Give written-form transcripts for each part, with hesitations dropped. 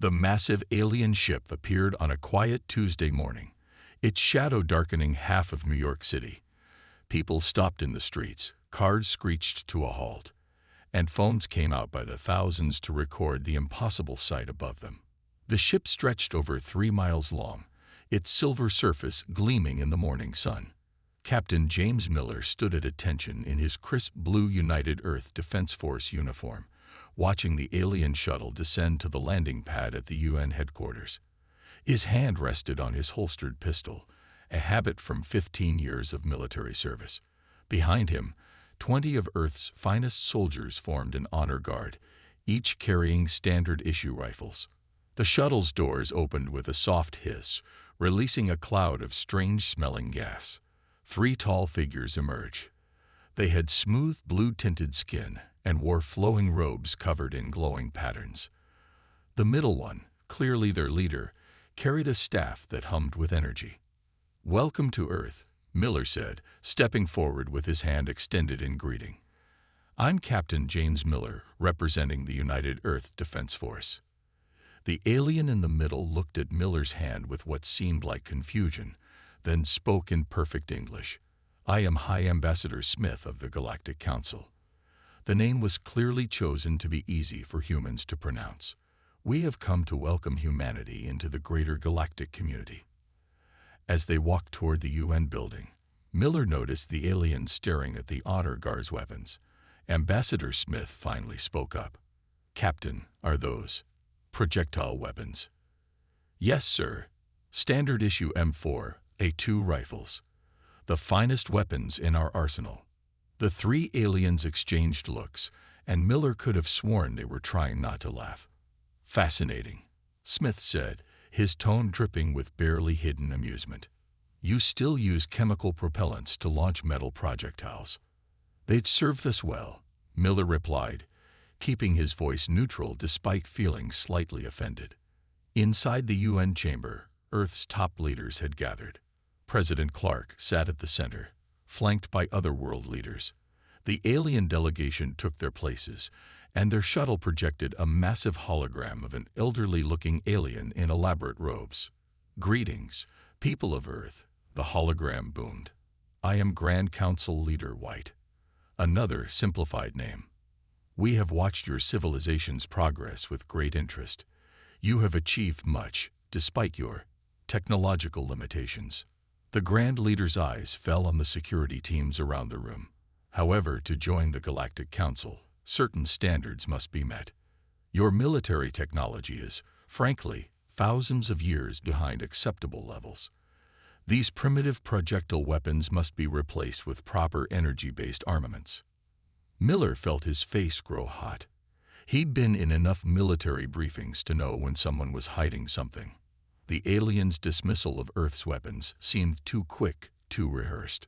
The massive alien ship appeared on a quiet Tuesday morning, its shadow darkening half of New York City. People stopped in the streets, cars screeched to a halt, and phones came out by the thousands to record the impossible sight above them. The ship stretched over 3 miles long, its silver surface gleaming in the morning sun. Captain James Miller stood at attention in his crisp blue United Earth Defense Force uniform, watching the alien shuttle descend to the landing pad at the UN headquarters. His hand rested on his holstered pistol, a habit from 15 years of military service. Behind him, 20 of Earth's finest soldiers formed an honor guard, each carrying standard-issue rifles. The shuttle's doors opened with a soft hiss, releasing a cloud of strange-smelling gas. 3 tall figures emerged. They had smooth blue-tinted skin and wore flowing robes covered in glowing patterns. The middle one, clearly their leader, carried a staff that hummed with energy. "Welcome to Earth," Miller said, stepping forward with his hand extended in greeting. "I'm Captain James Miller, representing the United Earth Defense Force." The alien in the middle looked at Miller's hand with what seemed like confusion, then spoke in perfect English. "I am High Ambassador Smith of the Galactic Council." The name was clearly chosen to be easy for humans to pronounce. "We have come to welcome humanity into the greater galactic community." As they walked toward the UN building, Miller noticed the aliens staring at the honor guard's weapons. Ambassador Smith finally spoke up. "Captain, are those projectile weapons?" "Yes, sir. Standard issue M4, A2 rifles. The finest weapons in our arsenal." The 3 aliens exchanged looks, and Miller could have sworn they were trying not to laugh. "Fascinating," Smith said, his tone dripping with barely hidden amusement. "You still use chemical propellants to launch metal projectiles." "They'd served us well," Miller replied, keeping his voice neutral despite feeling slightly offended. Inside the UN chamber, Earth's top leaders had gathered. President Clark sat at the center, flanked by other world leaders. The alien delegation took their places, and their shuttle projected a massive hologram of an elderly-looking alien in elaborate robes. "Greetings, people of Earth," the hologram boomed. "I am Grand Council Leader White." Another simplified name. "We have watched your civilization's progress with great interest. You have achieved much, despite your technological limitations." The Grand Leader's eyes fell on the security teams around the room. "However, to join the Galactic Council, certain standards must be met. Your military technology is, frankly, thousands of years behind acceptable levels. These primitive projectile weapons must be replaced with proper energy-based armaments." Miller felt his face grow hot. He'd been in enough military briefings to know when someone was hiding something. The aliens' dismissal of Earth's weapons seemed too quick, too rehearsed.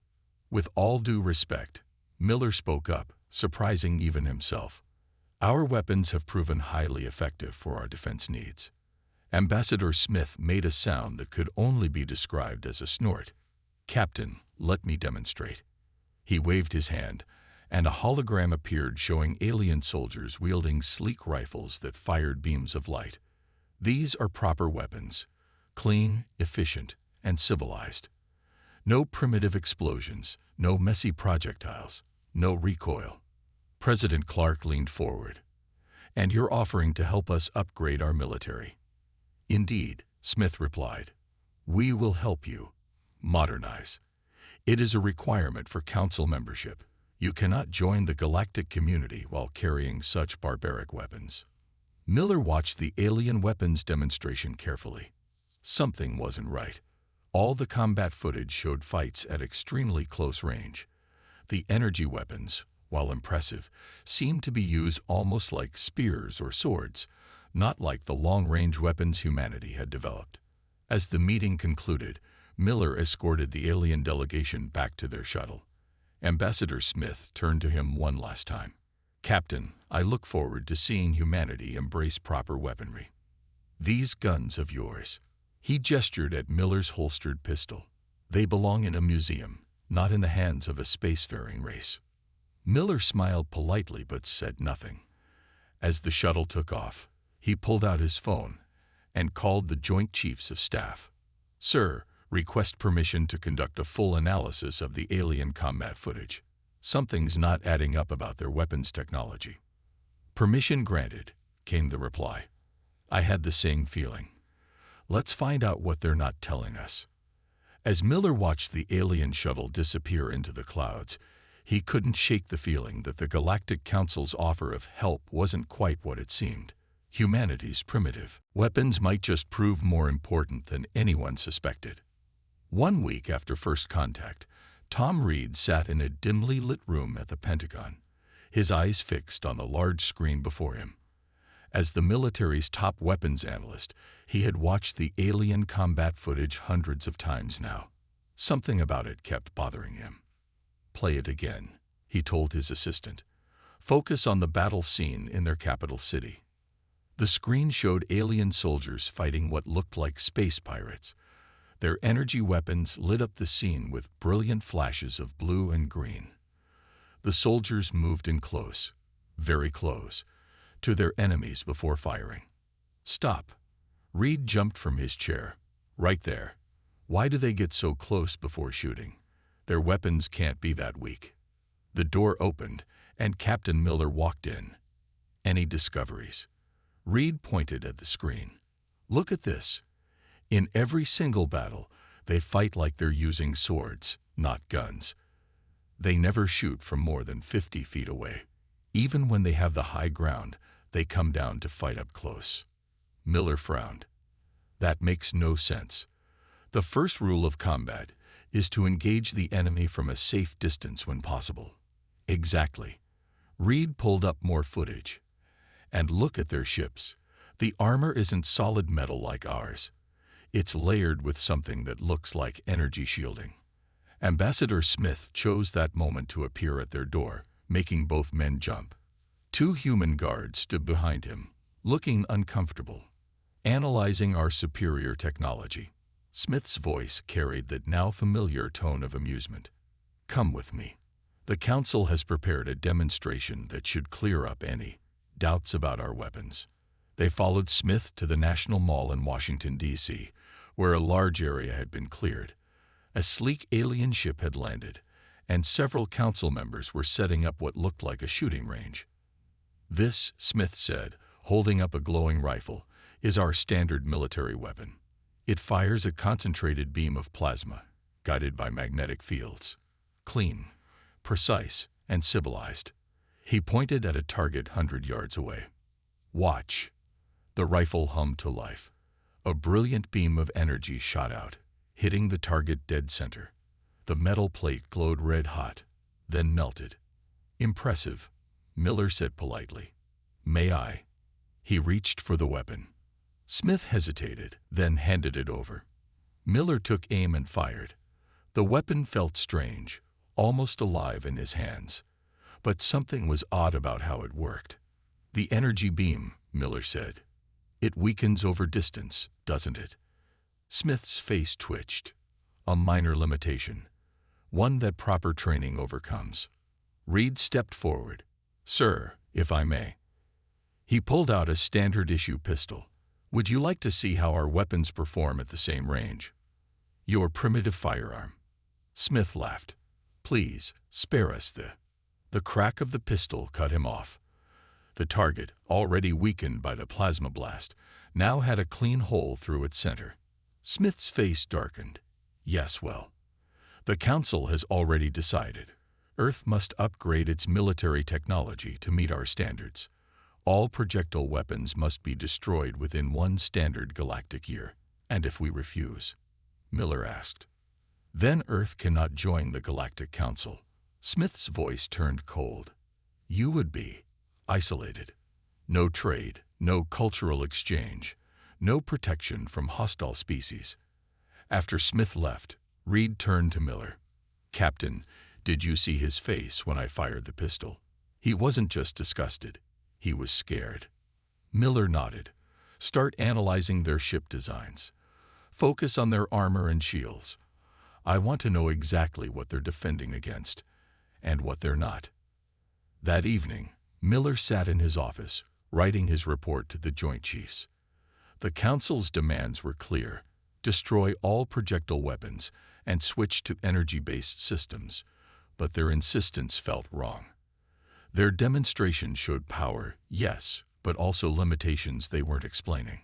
With all due respect, Miller spoke up, surprising even himself. "Our weapons have proven highly effective for our defense needs." Ambassador Smith made a sound that could only be described as a snort. "Captain, let me demonstrate." He waved his hand, and a hologram appeared showing alien soldiers wielding sleek rifles that fired beams of light. "These are proper weapons. Clean, efficient, and civilized. No primitive explosions, no messy projectiles, no recoil." President Clark leaned forward. "And you're offering to help us upgrade our military?" "Indeed," Smith replied. "We will help you modernize. It is a requirement for council membership. You cannot join the galactic community while carrying such barbaric weapons." Miller watched the alien weapons demonstration carefully. Something wasn't right. All the combat footage showed fights at extremely close range. The energy weapons, while impressive, seemed to be used almost like spears or swords, not like the long-range weapons humanity had developed. As the meeting concluded, Miller escorted the alien delegation back to their shuttle. Ambassador Smith turned to him one last time. "Captain, I look forward to seeing humanity embrace proper weaponry. These guns of yours." He gestured at Miller's holstered pistol. "They belong in a museum, not in the hands of a spacefaring race." Miller smiled politely but said nothing. As the shuttle took off, he pulled out his phone and called the Joint Chiefs of Staff. "Sir, request permission to conduct a full analysis of the alien combat footage. Something's not adding up about their weapons technology." "Permission granted," came the reply. I had the same feeling. Let's find out what they're not telling us. As Miller watched the alien shuttle disappear into the clouds, he couldn't shake the feeling that the Galactic Council's offer of help wasn't quite what it seemed. Humanity's primitive weapons might just prove more important than anyone suspected. 1 week after first contact, Tom Reed sat in a dimly lit room at the Pentagon, his eyes fixed on the large screen before him. As the military's top weapons analyst, he had watched the alien combat footage hundreds of times now. Something about it kept bothering him. "Play it again," he told his assistant. "Focus on the battle scene in their capital city." The screen showed alien soldiers fighting what looked like space pirates. Their energy weapons lit up the scene with brilliant flashes of blue and green. The soldiers moved in close, very close, to their enemies before firing. "Stop." Reed jumped from his chair. "Right there. Why do they get so close before shooting? Their weapons can't be that weak." The door opened, and Captain Miller walked in. "Any discoveries?" Reed pointed at the screen. "Look at this. In every single battle, they fight like they're using swords, not guns. They never shoot from more than 50 feet away. Even when they have the high ground, they come down to fight up close." Miller frowned. "That makes no sense. The first rule of combat is to engage the enemy from a safe distance when possible." "Exactly." Reed pulled up more footage. "And look at their ships. The armor isn't solid metal like ours. It's layered with something that looks like energy shielding." Ambassador Smith chose that moment to appear at their door, making both men jump. 2 human guards stood behind him, looking uncomfortable. "Analyzing our superior technology." Smith's voice carried that now familiar tone of amusement. "Come with me. The Council has prepared a demonstration that should clear up any doubts about our weapons." They followed Smith to the National Mall in Washington, D.C., where a large area had been cleared. A sleek alien ship had landed, and several council members were setting up what looked like a shooting range. "This," Smith said, holding up a glowing rifle, "is our standard military weapon. It fires a concentrated beam of plasma, guided by magnetic fields. Clean, precise, and civilized." He pointed at a target 100 yards away. "Watch." The rifle hummed to life. A brilliant beam of energy shot out, hitting the target dead center. The metal plate glowed red-hot, then melted. "Impressive," Miller said politely. "May I?" He reached for the weapon. Smith hesitated, then handed it over. Miller took aim and fired. The weapon felt strange, almost alive in his hands. But something was odd about how it worked. "The energy beam," Miller said. "It weakens over distance, doesn't it?" Smith's face twitched. "A minor limitation. One that proper training overcomes." Reed stepped forward. "Sir, if I may." He pulled out a standard-issue pistol. "Would you like to see how our weapons perform at the same range?" "Your primitive firearm." Smith laughed. "Please, spare us the..." The crack of the pistol cut him off. The target, already weakened by the plasma blast, now had a clean hole through its center. Smith's face darkened. "Yes, well, the Council has already decided. Earth must upgrade its military technology to meet our standards. All projectile weapons must be destroyed within 1 standard galactic year. And if we refuse?" Miller asked. "Then Earth cannot join the Galactic Council." Smith's voice turned cold. "You would be isolated. No trade, no cultural exchange, no protection from hostile species." After Smith left, Reed turned to Miller. "Captain, did you see his face when I fired the pistol? He wasn't just disgusted. He was scared." Miller nodded. "Start analyzing their ship designs. Focus on their armor and shields. I want to know exactly what they're defending against, and what they're not." That evening, Miller sat in his office, writing his report to the Joint Chiefs. The Council's demands were clear: destroy all projectile weapons and switch to energy-based systems, but their insistence felt wrong. Their demonstration showed power, yes, but also limitations they weren't explaining.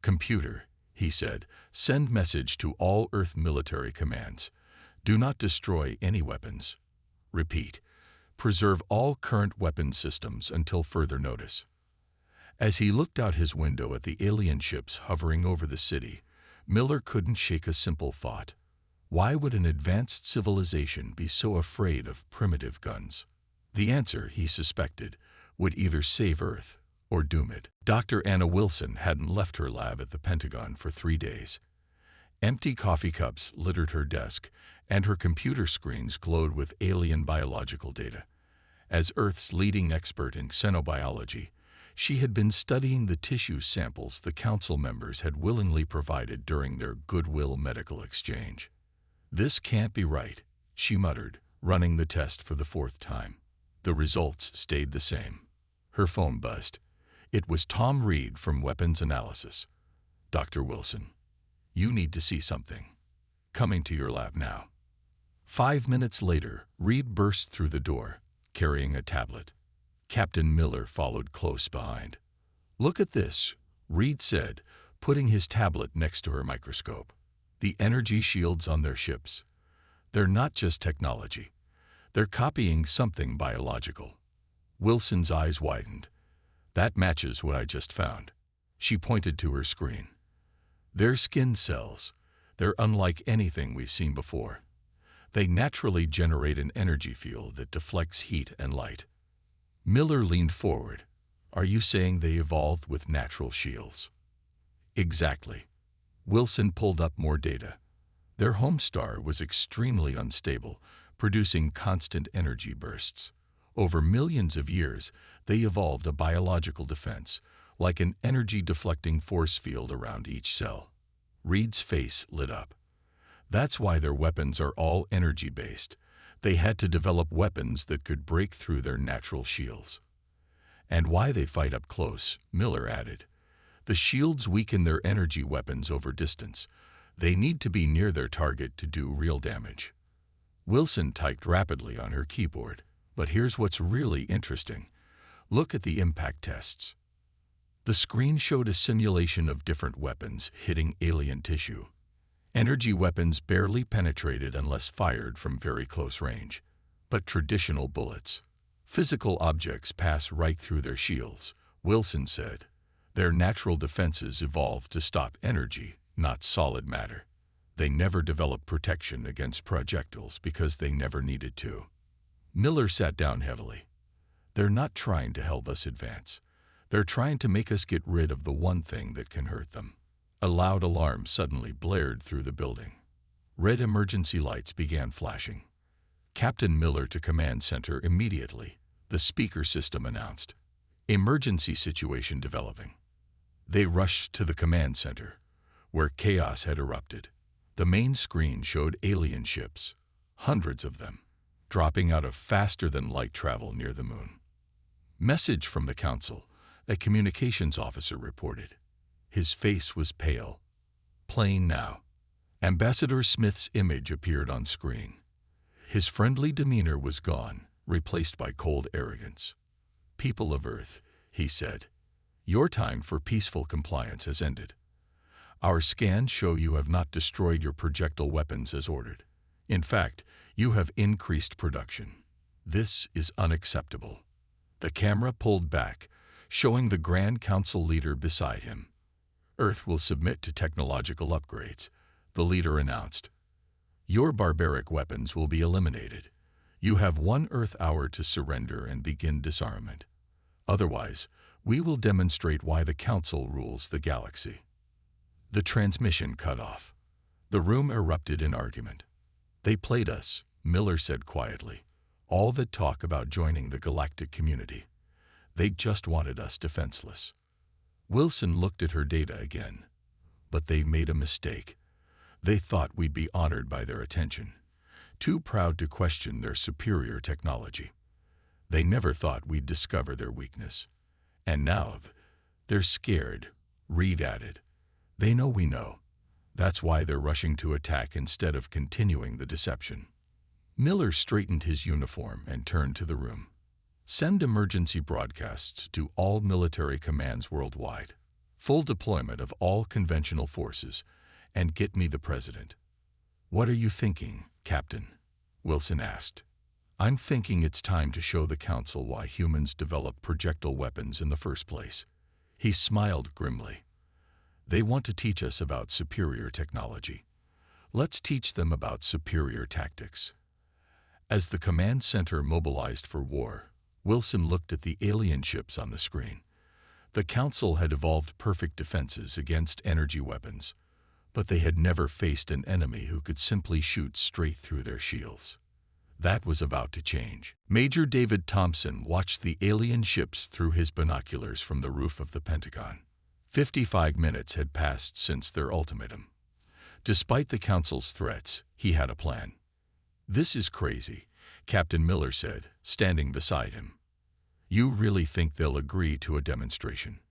"Computer," he said, "send message to all Earth military commands. Do not destroy any weapons. Repeat, preserve all current weapon systems until further notice." As he looked out his window at the alien ships hovering over the city, Miller couldn't shake a simple thought. Why would an advanced civilization be so afraid of primitive guns? The answer, he suspected, would either save Earth or doom it. Dr. Anna Wilson hadn't left her lab at the Pentagon for 3 days. Empty coffee cups littered her desk, and her computer screens glowed with alien biological data. As Earth's leading expert in xenobiology, she had been studying the tissue samples the Council members had willingly provided during their goodwill medical exchange. "This can't be right," she muttered, running the test for the 4th time. The results stayed the same. Her phone buzzed. It was Tom Reed from Weapons Analysis. "Dr. Wilson, you need to see something. Coming to your lab now." 5 minutes later, Reed burst through the door, carrying a tablet. Captain Miller followed close behind. "Look at this," Reed said, putting his tablet next to her microscope. "The energy shields on their ships. They're not just technology. They're copying something biological." Wilson's eyes widened. "That matches what I just found." She pointed to her screen. "They're skin cells. They're unlike anything we've seen before. They naturally generate an energy field that deflects heat and light." Miller leaned forward. "Are you saying they evolved with natural shields?" "Exactly." Wilson pulled up more data. Their home star was extremely unstable, producing constant energy bursts. Over millions of years, they evolved a biological defense, like an energy-deflecting force field around each cell. Reed's face lit up. "That's why their weapons are all energy-based. They had to develop weapons that could break through their natural shields." "And why they fight up close," Miller added. "The shields weaken their energy weapons over distance. They need to be near their target to do real damage." Wilson typed rapidly on her keyboard. "But here's what's really interesting. Look at the impact tests." The screen showed a simulation of different weapons hitting alien tissue. Energy weapons barely penetrated unless fired from very close range. But traditional bullets. "Physical objects pass right through their shields," Wilson said. "Their natural defenses evolved to stop energy, not solid matter. They never developed protection against projectiles because they never needed to." Miller sat down heavily. "They're not trying to help us advance. They're trying to make us get rid of the one thing that can hurt them." A loud alarm suddenly blared through the building. Red emergency lights began flashing. "Captain Miller to Command Center immediately," the speaker system announced. "Emergency situation developing." They rushed to the command center, where chaos had erupted. The main screen showed alien ships, hundreds of them, dropping out of faster-than-light travel near the moon. "Message from the Council," a communications officer reported. His face was pale. "Playing now." Ambassador Smith's image appeared on screen. His friendly demeanor was gone, replaced by cold arrogance. "People of Earth," he said, "your time for peaceful compliance has ended. Our scans show you have not destroyed your projectile weapons as ordered. In fact, you have increased production. This is unacceptable." The camera pulled back, showing the Grand Council leader beside him. "Earth will submit to technological upgrades," the leader announced. "Your barbaric weapons will be eliminated. You have 1 Earth hour to surrender and begin disarmament. Otherwise, we will demonstrate why the Council rules the galaxy." The transmission cut off. The room erupted in argument. "They played us," Miller said quietly. "All that talk about joining the galactic community. They just wanted us defenseless." Wilson looked at her data again. "But they made a mistake. They thought we'd be honored by their attention, too proud to question their superior technology. They never thought we'd discover their weakness. And now they're scared," Reed added. They know we know. That's why they're rushing to attack instead of continuing the deception. Miller straightened his uniform and turned to the room. Send emergency broadcasts to all military commands worldwide. Full deployment of all conventional forces, and get me the president. What are you thinking, Captain? Wilson asked. I'm thinking it's time to show the Council why humans develop projectile weapons in the first place. He smiled grimly. They want to teach us about superior technology. Let's teach them about superior tactics. As the command center mobilized for war, Wilson looked at the alien ships on the screen. The Council had evolved perfect defenses against energy weapons, but they had never faced an enemy who could simply shoot straight through their shields. That was about to change. Major David Thompson watched the alien ships through his binoculars from the roof of the Pentagon. 55 minutes had passed since their ultimatum. Despite the Council's threats, he had a plan. This is crazy, Captain Miller said, standing beside him. You really think they'll agree to a demonstration?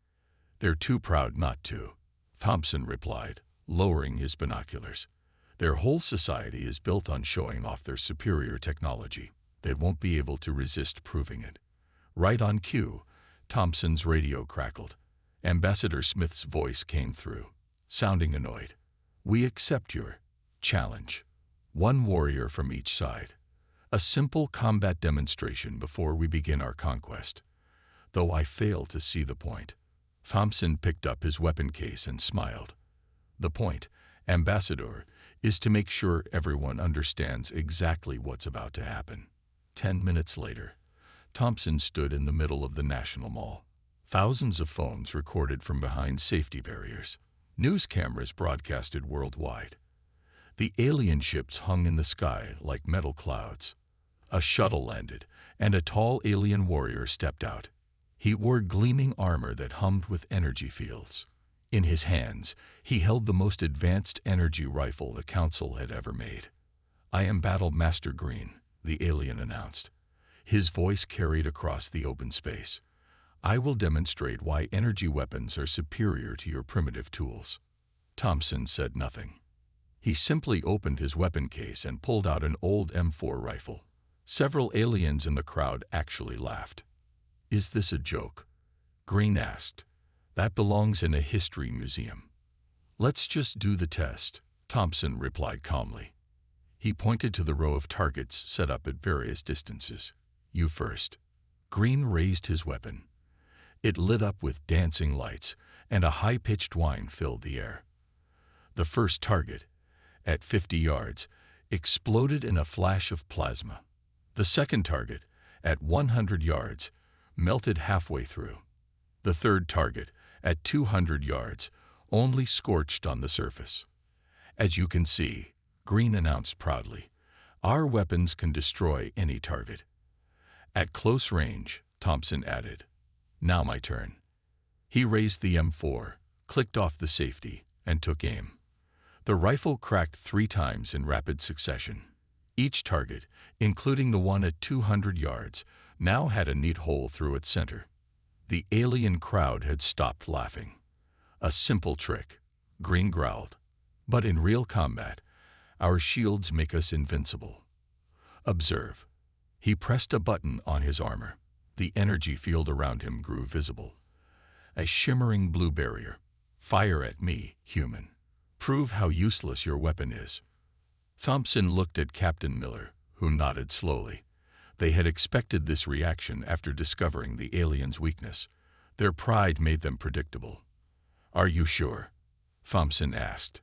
They're too proud not to, Thompson replied, lowering his binoculars. Their whole society is built on showing off their superior technology. They won't be able to resist proving it. Right on cue, Thompson's radio crackled. Ambassador Smith's voice came through, sounding annoyed. We accept your challenge. One warrior from each side. A simple combat demonstration before we begin our conquest. Though I fail to see the point. Thompson picked up his weapon case and smiled. The point, Ambassador, is to make sure everyone understands exactly what's about to happen. 10 minutes later, Thompson stood in the middle of the National Mall. Thousands of phones recorded from behind safety barriers. News cameras broadcasted worldwide. The alien ships hung in the sky like metal clouds. A shuttle landed, and a tall alien warrior stepped out. He wore gleaming armor that hummed with energy fields. In his hands, he held the most advanced energy rifle the Council had ever made. I am Battle Master Green, the alien announced. His voice carried across the open space. I will demonstrate why energy weapons are superior to your primitive tools. Thompson said nothing. He simply opened his weapon case and pulled out an old M4 rifle. Several aliens in the crowd actually laughed. Is this a joke? Green asked. That belongs in a history museum. Let's just do the test, Thompson replied calmly. He pointed to the row of targets set up at various distances. You first. Green raised his weapon. It lit up with dancing lights, and a high-pitched whine filled the air. The first target, at 50 yards, exploded in a flash of plasma. The second target, at 100 yards, melted halfway through. The third target, at 200 yards, only scorched on the surface. As you can see, Green announced proudly, our weapons can destroy any target. At close range, Thompson added, now my turn. He raised the M4, clicked off the safety, and took aim. The rifle cracked 3 times in rapid succession. Each target, including the one at 200 yards, now had a neat hole through its center. The alien crowd had stopped laughing. A simple trick, Green growled. But in real combat, our shields make us invincible. Observe. He pressed a button on his armor. The energy field around him grew visible. A shimmering blue barrier. Fire at me, human. Prove how useless your weapon is. Thompson looked at Captain Miller, who nodded slowly. They had expected this reaction after discovering the alien's weakness. Their pride made them predictable. Are you sure? Thompson asked.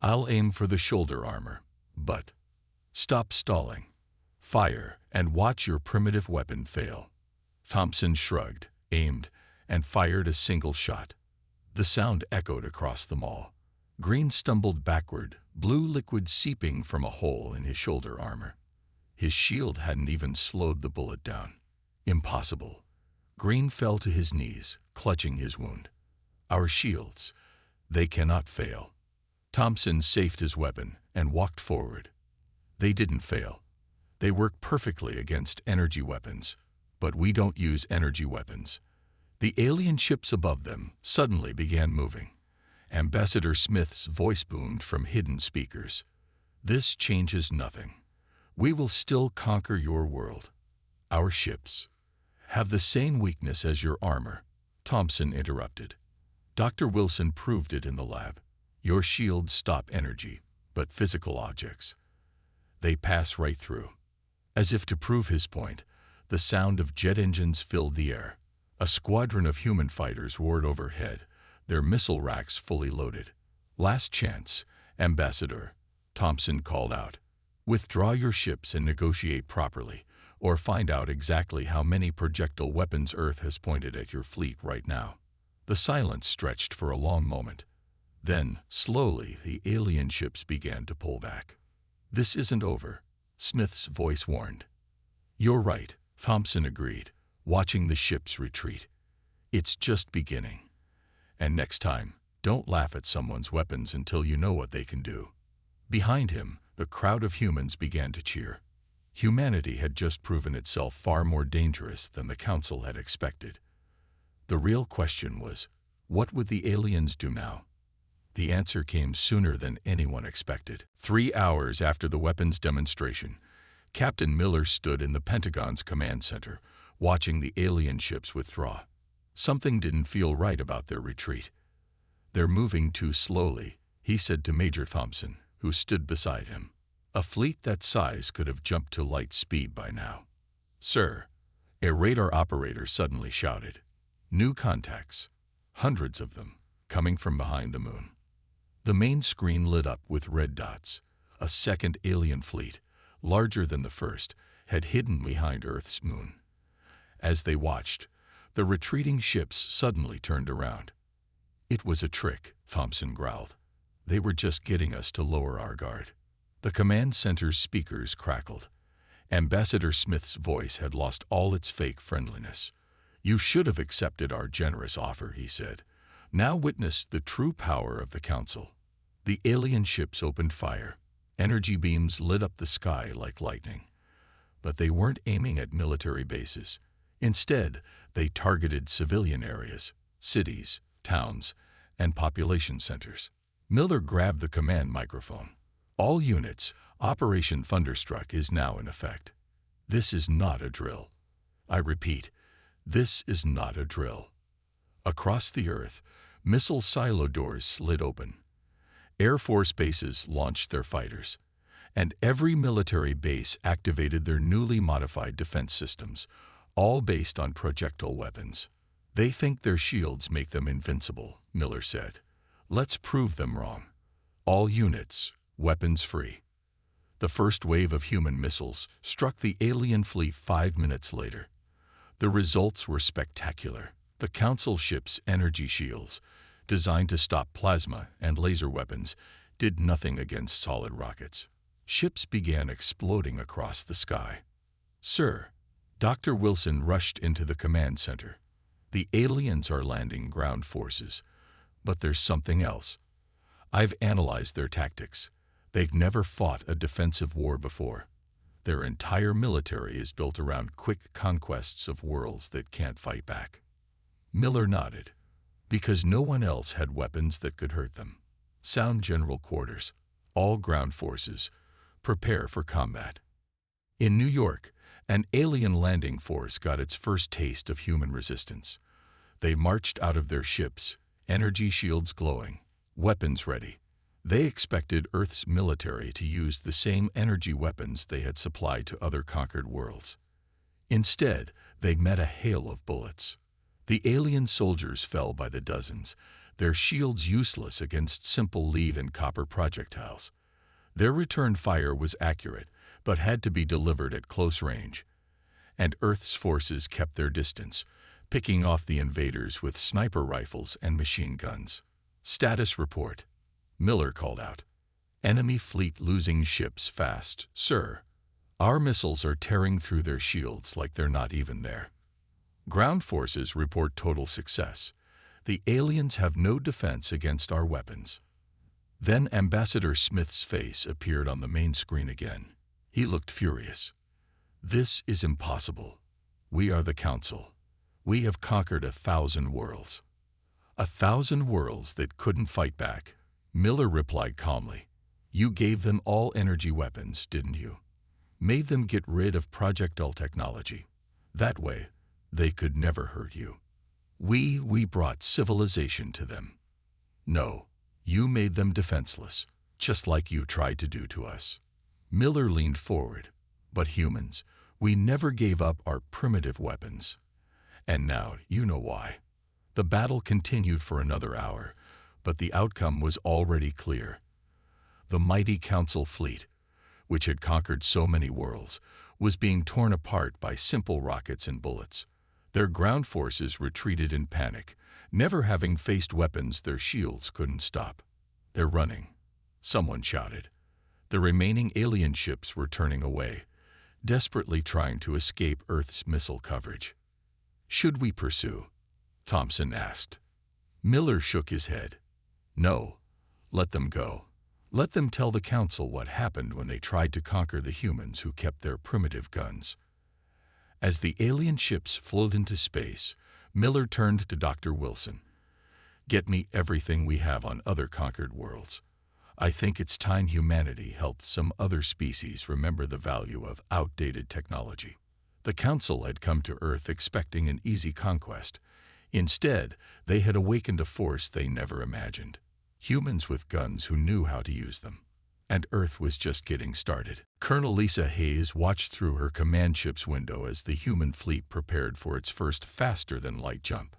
I'll aim for the shoulder armor, but stop stalling. Fire and watch your primitive weapon fail. Thompson shrugged, aimed, and fired a single shot. The sound echoed across the mall. Green stumbled backward, blue liquid seeping from a hole in his shoulder armor. His shield hadn't even slowed the bullet down. Impossible. Green fell to his knees, clutching his wound. Our shields, they cannot fail. Thompson safed his weapon and walked forward. They didn't fail. They work perfectly against energy weapons, but we don't use energy weapons. The alien ships above them suddenly began moving. Ambassador Smith's voice boomed from hidden speakers. "This changes nothing. We will still conquer your world. Our ships have the same weakness as your armor," Thompson interrupted. "Dr. Wilson proved it in the lab. Your shields stop energy, but physical objects, they pass right through." As if to prove his point, the sound of jet engines filled the air. A squadron of human fighters roared overhead, their missile racks fully loaded. "Last chance, Ambassador," Thompson called out. "Withdraw your ships and negotiate properly, or find out exactly how many projectile weapons Earth has pointed at your fleet right now." The silence stretched for a long moment. Then, slowly, the alien ships began to pull back. "This isn't over," Smith's voice warned. "You're right," Thompson agreed, watching the ships retreat. "It's just beginning. And next time, don't laugh at someone's weapons until you know what they can do." Behind him, the crowd of humans began to cheer. Humanity had just proven itself far more dangerous than the Council had expected. The real question was, what would the aliens do now? The answer came sooner than anyone expected. 3 hours after the weapons demonstration, Captain Miller stood in the Pentagon's command center, watching the alien ships withdraw. Something didn't feel right about their retreat. "They're moving too slowly," he said to Major Thompson, who stood beside him. "A fleet that size could have jumped to light speed by now." "Sir," a radar operator suddenly shouted. "New contacts, hundreds of them, coming from behind the moon." The main screen lit up with red dots. A second alien fleet, larger than the first, had hidden behind Earth's moon. As they watched, the retreating ships suddenly turned around. "It was a trick," Thompson growled. "They were just getting us to lower our guard." The command center's speakers crackled. Ambassador Smith's voice had lost all its fake friendliness. "You should have accepted our generous offer," he said. "Now witness the true power of the Council." The alien ships opened fire. Energy beams lit up the sky like lightning. But they weren't aiming at military bases. Instead, they targeted civilian areas, cities, towns, and population centers. Miller grabbed the command microphone. "All units, Operation Thunderstruck is now in effect. This is not a drill. I repeat, this is not a drill." Across the Earth, missile silo doors slid open. Air Force bases launched their fighters, and every military base activated their newly modified defense systems, all based on projectile weapons. "They think their shields make them invincible," Miller said. "Let's prove them wrong. All units, weapons free." The first wave of human missiles struck the alien fleet 5 minutes later. The results were spectacular. The Council ships' energy shields, designed to stop plasma and laser weapons, did nothing against solid rockets. Ships began exploding across the sky. "Sir," Dr. Wilson rushed into the command center. "The aliens are landing ground forces, but there's something else. I've analyzed their tactics. They've never fought a defensive war before. Their entire military is built around quick conquests of worlds that can't fight back." Miller nodded. "Because no one else had weapons that could hurt them. Sound general quarters. All ground forces, prepare for combat." In New York, an alien landing force got its first taste of human resistance. They marched out of their ships, energy shields glowing, weapons ready. They expected Earth's military to use the same energy weapons they had supplied to other conquered worlds. Instead, they met a hail of bullets. The alien soldiers fell by the dozens, their shields useless against simple lead and copper projectiles. Their return fire was accurate, but had to be delivered at close range. And Earth's forces kept their distance, picking off the invaders with sniper rifles and machine guns. "Status report," Miller called out. "Enemy fleet losing ships fast, sir. Our missiles are tearing through their shields like they're not even there. Ground forces report total success. The aliens have no defense against our weapons." Then Ambassador Smith's face appeared on the main screen again. He looked furious. "This is impossible. We are the Council. We have conquered 1,000 worlds. 1,000 worlds that couldn't fight back. Miller replied calmly. You gave them all energy weapons, didn't you? Made them get rid of projectile technology. That way, they could never hurt you. We brought civilization to them. No, you made them defenseless, just like you tried to do to us. Miller leaned forward. But humans, we never gave up our primitive weapons. And now you know why. The battle continued for another hour, but the outcome was already clear. The mighty Council fleet, which had conquered so many worlds, was being torn apart by simple rockets and bullets. Their ground forces retreated in panic, never having faced weapons their shields couldn't stop. They're running, someone shouted. The remaining alien ships were turning away, desperately trying to escape Earth's missile coverage. Should we pursue? Thompson asked. Miller shook his head. No, let them go. Let them tell the Council what happened when they tried to conquer the humans who kept their primitive guns. As the alien ships flew into space, Miller turned to Dr. Wilson. Get me everything we have on other conquered worlds. I think it's time humanity helped some other species remember the value of outdated technology. The Council had come to Earth expecting an easy conquest. Instead, they had awakened a force they never imagined. Humans with guns who knew how to use them. And Earth was just getting started. Colonel Lisa Hayes watched through her command ship's window as the human fleet prepared for its first faster-than-light jump.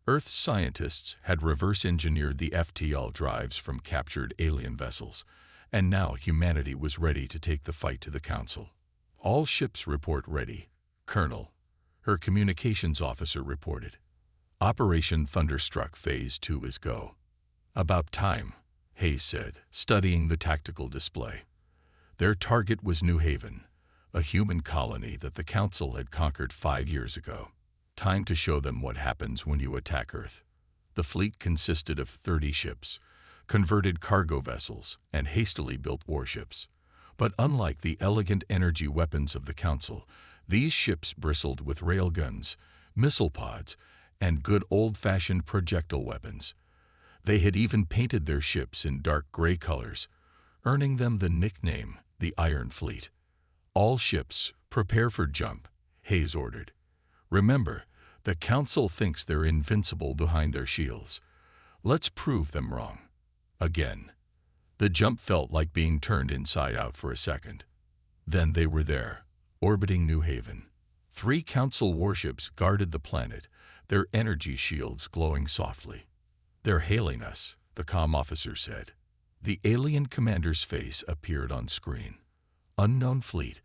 Earth's scientists had reverse-engineered the FTL drives from captured alien vessels, and now humanity was ready to take the fight to the Council. All ships report ready, Colonel, her communications officer reported. Operation Thunderstruck Phase 2 is go. About time, Hayes said, studying the tactical display. Their target was New Haven, a human colony that the Council had conquered 5 years ago. Time to show them what happens when you attack Earth. The fleet consisted of 30 ships, converted cargo vessels, and hastily built warships. But unlike the elegant energy weapons of the Council, these ships bristled with railguns, missile pods, and good old-fashioned projectile weapons. They had even painted their ships in dark gray colors, earning them the nickname the Iron Fleet. All ships, prepare for jump, Hayes ordered. Remember, the Council thinks they're invincible behind their shields. Let's prove them wrong. Again. The jump felt like being turned inside out for a second. Then they were there, orbiting New Haven. 3 Council warships guarded the planet, their energy shields glowing softly. They're hailing us, the comm officer said. The alien commander's face appeared on screen. Unknown fleet,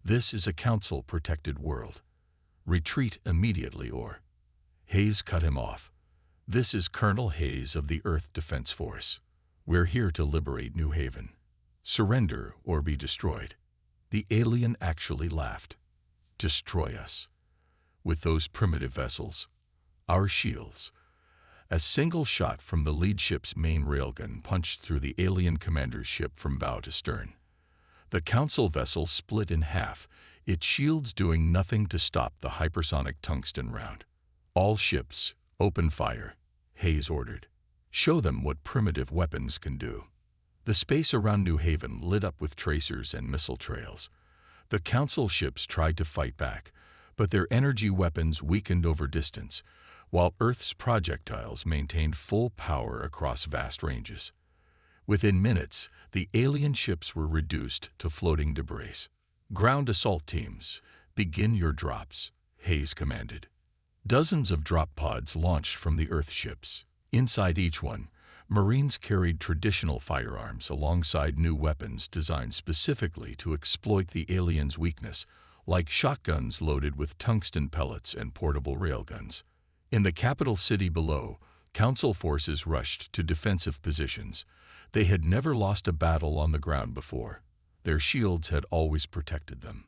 this is a Council-protected world. Retreat immediately or... Hayes cut him off. This is Colonel Hayes of the Earth Defense Force. We're here to liberate New Haven. Surrender or be destroyed. The alien actually laughed. Destroy us. With those primitive vessels. Our shields. A single shot from the lead ship's main railgun punched through the alien commander's ship from bow to stern. The Council vessel split in half, its shields doing nothing to stop the hypersonic tungsten round. All ships, open fire, Hayes ordered. Show them what primitive weapons can do. The space around New Haven lit up with tracers and missile trails. The Council ships tried to fight back, but their energy weapons weakened over distance, while Earth's projectiles maintained full power across vast ranges. Within minutes, the alien ships were reduced to floating debris. Ground assault teams, begin your drops, Hayes commanded. Dozens of drop pods launched from the Earth ships. Inside each one, Marines carried traditional firearms alongside new weapons designed specifically to exploit the aliens' weakness, like shotguns loaded with tungsten pellets and portable railguns. In the capital city below, Council forces rushed to defensive positions. They had never lost a battle on the ground before. Their shields had always protected them.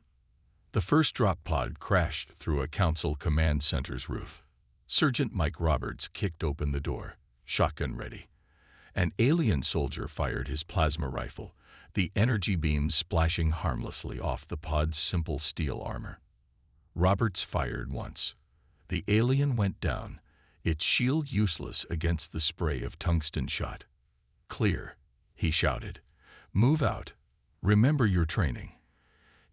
The first drop pod crashed through a Council command center's roof. Sergeant Mike Roberts kicked open the door, shotgun ready. An alien soldier fired his plasma rifle, the energy beams splashing harmlessly off the pod's simple steel armor. Roberts fired once. The alien went down, its shield useless against the spray of tungsten shot. "Clear," he shouted. "Move out. Remember your training.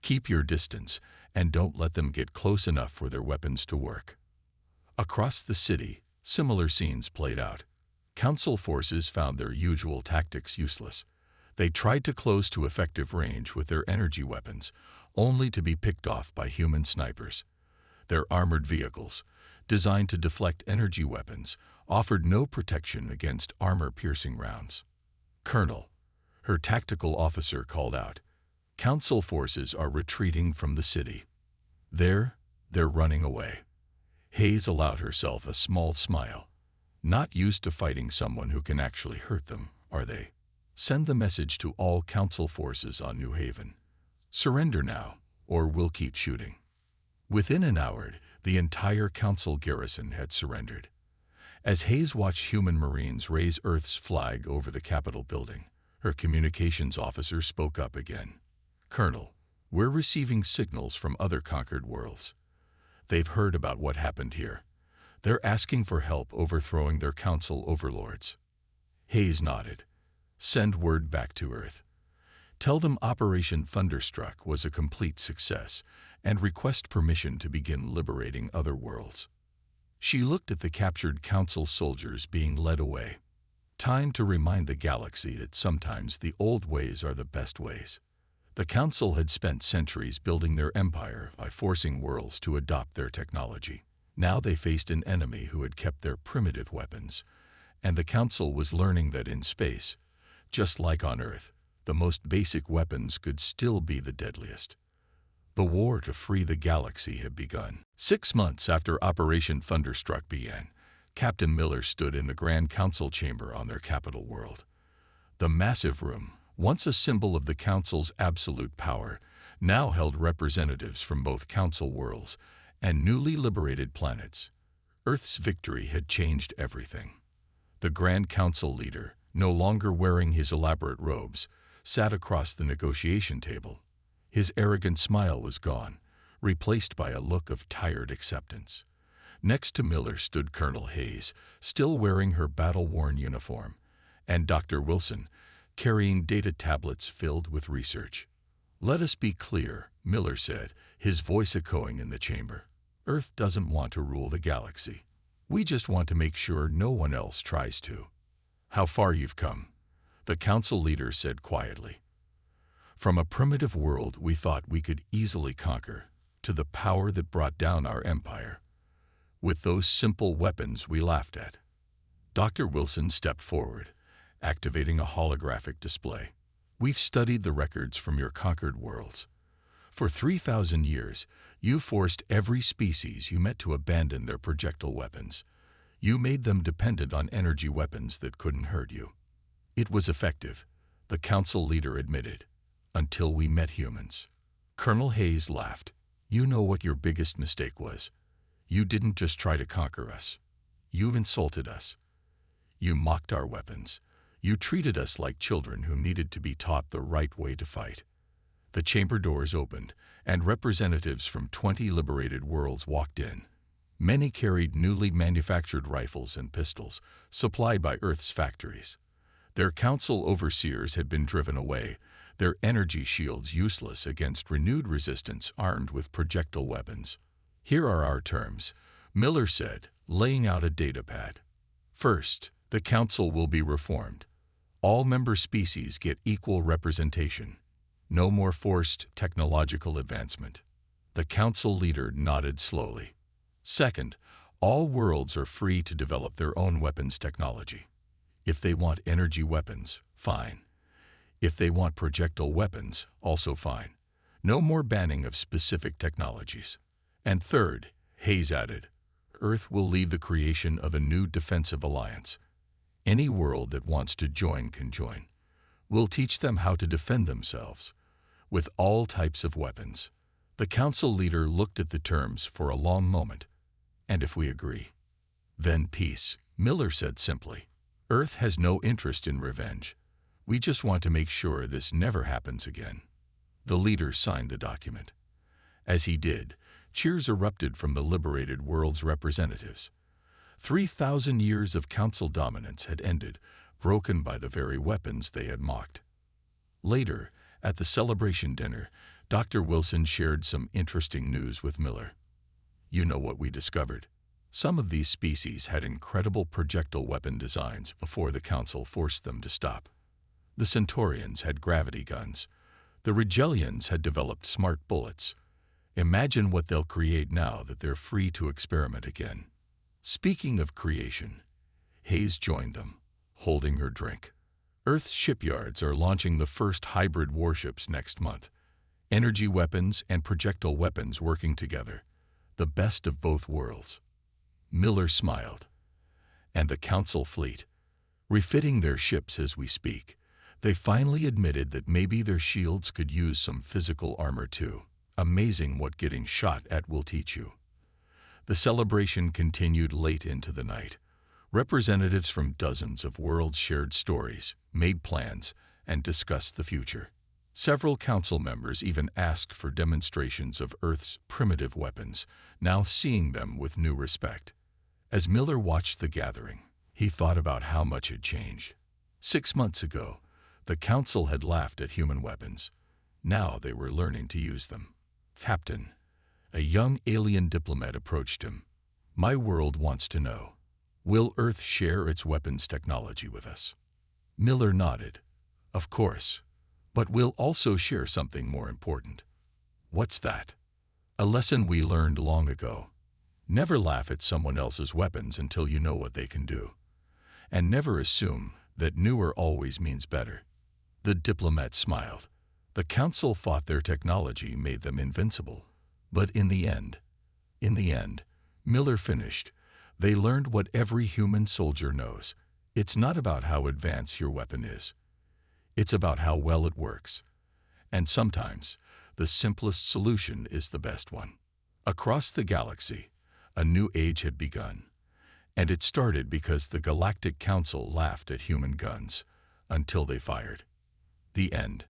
Keep your distance, and don't let them get close enough for their weapons to work." Across the city, similar scenes played out. Council forces found their usual tactics useless. They tried to close to effective range with their energy weapons, only to be picked off by human snipers. Their armored vehicles, designed to deflect energy weapons, offered no protection against armor-piercing rounds. "Colonel," her tactical officer called out, "Council forces are retreating from the city. They're running away." Hayes allowed herself a small smile. "Not used to fighting someone who can actually hurt them, are they? Send the message to all Council forces on New Haven. Surrender now, or we'll keep shooting." Within an hour, the entire Council garrison had surrendered. As Hayes watched human Marines raise Earth's flag over the Capitol building, her communications officer spoke up again. "Colonel, we're receiving signals from other conquered worlds. They've heard about what happened here. They're asking for help overthrowing their Council overlords." Hayes nodded. "Send word back to Earth. Tell them Operation Thunderstruck was a complete success, and request permission to begin liberating other worlds." She looked at the captured Council soldiers being led away. Time to remind the galaxy that sometimes the old ways are the best ways. The Council had spent centuries building their empire by forcing worlds to adopt their technology. Now they faced an enemy who had kept their primitive weapons, and the Council was learning that in space, just like on Earth, the most basic weapons could still be the deadliest. The war to free the galaxy had begun. 6 months after Operation Thunderstruck began, Captain Miller stood in the Grand Council chamber on their capital world. The massive room, once a symbol of the Council's absolute power, now held representatives from both Council worlds and newly liberated planets. Earth's victory had changed everything. The Grand Council leader, no longer wearing his elaborate robes, sat across the negotiation table. His arrogant smile was gone, replaced by a look of tired acceptance. Next to Miller stood Colonel Hayes, still wearing her battle-worn uniform, and Dr. Wilson, carrying data tablets filled with research. "Let us be clear," Miller said, his voice echoing in the chamber. "Earth doesn't want to rule the galaxy. We just want to make sure no one else tries to." "How far you've come," the Council leader said quietly. "From a primitive world we thought we could easily conquer, to the power that brought down our empire. With those simple weapons we laughed at." Dr. Wilson stepped forward, activating a holographic display. "We've studied the records from your conquered worlds. For 3,000 years, you forced every species you met to abandon their projectile weapons. You made them dependent on energy weapons that couldn't hurt you. It was effective," the Council leader admitted, "until we met humans." Colonel Hayes laughed. "You know what your biggest mistake was. You didn't just try to conquer us. You've insulted us. You mocked our weapons. You treated us like children who needed to be taught the right way to fight." The chamber doors opened, and representatives from 20 liberated worlds walked in. Many carried newly manufactured rifles and pistols, supplied by Earth's factories. Their Council overseers had been driven away, their energy shields useless against renewed resistance armed with projectile weapons. "Here are our terms," Miller said, laying out a datapad. "First, the Council will be reformed. All member species get equal representation. No more forced technological advancement." The Council leader nodded slowly. "Second, all worlds are free to develop their own weapons technology. If they want energy weapons, fine. If they want projectile weapons, also fine. No more banning of specific technologies. And third," Hayes added, "Earth will lead the creation of a new defensive alliance. Any world that wants to join can join. We'll teach them how to defend themselves, with all types of weapons." The Council leader looked at the terms for a long moment. "And if we agree, then peace," Miller said simply. "Earth has no interest in revenge. We just want to make sure this never happens again." The leader signed the document. As he did, cheers erupted from the liberated world's representatives. 3,000 years of Council dominance had ended, broken by the very weapons they had mocked. Later, at the celebration dinner, Dr. Wilson shared some interesting news with Miller. "You know what we discovered? Some of these species had incredible projectile weapon designs before the Council forced them to stop. The Centaurians had gravity guns. The Rigelians had developed smart bullets. Imagine what they'll create now that they're free to experiment again." Speaking of creation, Hayes joined them, holding her drink. Earth's shipyards are launching the first hybrid warships next month. Energy weapons and projectile weapons working together. The best of both worlds. Miller smiled. And the Council fleet, refitting their ships as we speak. They finally admitted that maybe their shields could use some physical armor too. Amazing what getting shot at will teach you. The celebration continued late into the night. Representatives from dozens of worlds shared stories, made plans, and discussed the future. Several Council members even asked for demonstrations of Earth's primitive weapons, now seeing them with new respect. As Miller watched the gathering, he thought about how much had changed. 6 months ago, the Council had laughed at human weapons. Now they were learning to use them. "Captain," a young alien diplomat approached him. "My world wants to know, will Earth share its weapons technology with us?" Miller nodded. "Of course, but we'll also share something more important." "What's that?" "A lesson we learned long ago. Never laugh at someone else's weapons until you know what they can do. And never assume that newer always means better." The diplomat smiled. The Council thought their technology made them invincible. But in the end, Miller finished, they learned what every human soldier knows. It's not about how advanced your weapon is. It's about how well it works. And sometimes, the simplest solution is the best one. Across the galaxy, a new age had begun. And it started because the Galactic Council laughed at human guns, until they fired. The end.